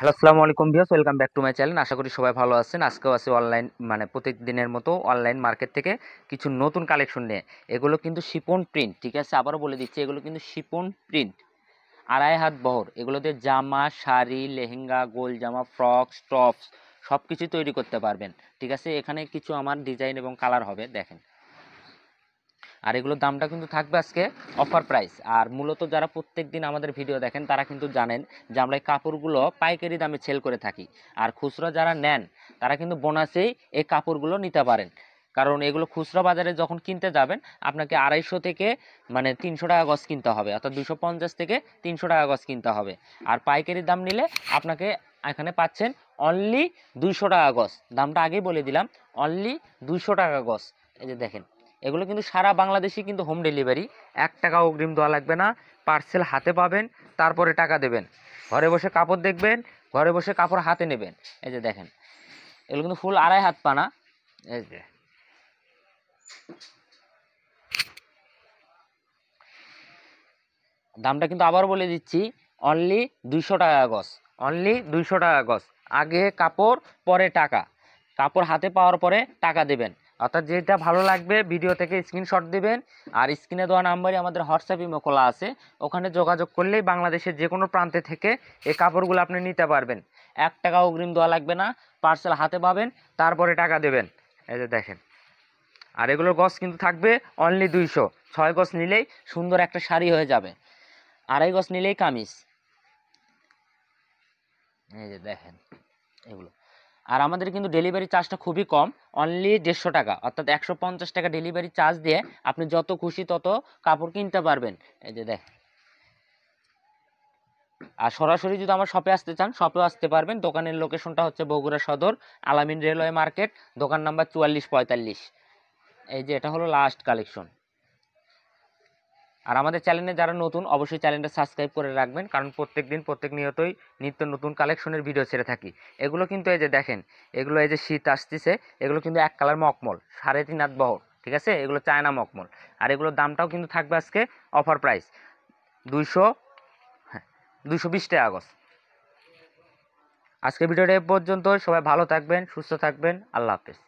Hello, আসসালামু আলাইকুম viewers, welcome back to my channel. আশা করি সবাই ভালো আছেন। আজকেও আছি অনলাইন প্রত্যেকদিনের মতো অনলাইন মার্কেট থেকে কিছু নতুন কালেকশন নিয়ে। এগুলো কিন্তু শিপন প্রিন্ট, ঠিক আছে? আবারও বলে দিচ্ছি, এগুলো কিন্তু শিপন প্রিন্ট, আড়াই হাত বহর। এগুলোতে জামা, শাড়ি, লেহেঙ্গা, গোল জামা, ফ্রকস, টপস সব কিছুই তৈরি করতে পারবেন, ঠিক আছে? এখানে কিছু আমার ডিজাইন এবং কালার হবে, দেখেন। আর এগুলোর দামটা কিন্তু থাকবে আজকে অফার প্রাইস। আর মূলত যারা প্রত্যেকদিন আমাদের ভিডিও দেখেন তারা কিন্তু জানেন যে আমরা এই কাপড়গুলো পাইকারি দামে সেল করে থাকি। আর খুচরা যারা নেন তারা কিন্তু বোনাসেই এই কাপড়গুলো নিতে পারেন। কারণ এগুলো খুচরা বাজারে যখন কিনতে যাবেন আপনাকে 250 থেকে 300 টাকা গজ কিনতে হবে, অর্থাৎ 250 থেকে 300 টাকা গজ কিনতে হবে। আর পাইকারি দাম নিলে আপনাকে এখানে পাচ্ছেন অনলি 200 টাকা গজ। দামটা আগেই বলে দিলাম, অনলি 200 টাকা গজ। এই যে দেখেন, এগুলো কিন্তু সারা বাংলাদেশে কিন্তু হোম ডেলিভারি। 1 টাকা অগ্রিম দেওয়া লাগবে না, পার্সেল হাতে পাবেন, তারপরে টাকা দেবেন। ঘরে বসে কাপড় দেখবেন, ঘরে বসে কাপড় হাতে নেবেন। এই যে দেখেন, এগুলো কিন্তু ফুল আড়াই হাত পানা। এই যে দামটা কিন্তু আবার বলে দিচ্ছি, অনলি 200 টাকা গজ, অনলি 200 টাকা গজ। আগে কাপড় পরে টাকা, কাপড় হাতে পাওয়ার পরে টাকা দেবেন। অর্থাৎ যেটা ভালো লাগবে ভিডিও থেকে স্ক্রিনশট দিবেন। আর স্ক্রিনে দেওয়া নাম্বারে আমাদের হোয়াটসঅ্যাপ ইমো খোলা আছে, ওখানে যোগাযোগ করলেই বাংলাদেশের যে কোনো প্রান্তে থেকে এই কাপড়গুলো আপনি নিতে পারবেন। 1 টাকা অগ্রিম দেওয়া লাগবে না, পার্সেল হাতে পাবেন, তারপরে টাকা দেবেন। এই যে দেখেন, আর এগুলোর গজ কিন্তু থাকবে অনলি 200। 6 গজ নিলেই সুন্দর একটা শাড়ি হয়ে যাবে, 2.5 গজ নিলেই কামিজ। এই যে দেখেন এগুলো। আর আমাদের কিন্তু ডেলিভারি চার্জটা খুবই কম, অনলি 150 টাকা, অর্থাৎ 150 টাকা ডেলিভারি চার্জ দিয়ে আপনি যত খুশি তত কাপড় কিনতে পারবেন। এই যে দেখেন। আর সরাসরি যদি আমার শপে আসতে চান, শপেও আসতে পারবেন। দোকানের লোকেশনটা হচ্ছে বগুড়া সদর, আলামিন রেলওয়ে মার্কেট, দোকান নাম্বার 4445। এই যে এটা হলো লাস্ট কালেকশন। আর আমাদের চ্যানেলে যারা নতুন, অবশ্যই চ্যানেলটা সাবস্ক্রাইব করে রাখবেন, কারণ প্রত্যেক নিয়তই নিত্য নতুন কালেকশনের ভিডিও ছেড়ে থাকি। এগুলো কিন্তু এই যে দেখেন, এগুলো এই যে শীত আসতেছে, এগুলো কিন্তু 1 কালার মকমল, 3.5 হাত বহর, ঠিক আছে? এগুলো চায়না মকমল। আর এগুলোর দামটাও কিন্তু থাকবে আজকে অফার প্রাইস 200, হ্যাঁ, 220 টাকা গজ। আজকে ভিডিওটা এ পর্যন্ত। সবাই ভালো থাকবেন, সুস্থ থাকবেন, আল্লাহ হাফেজ।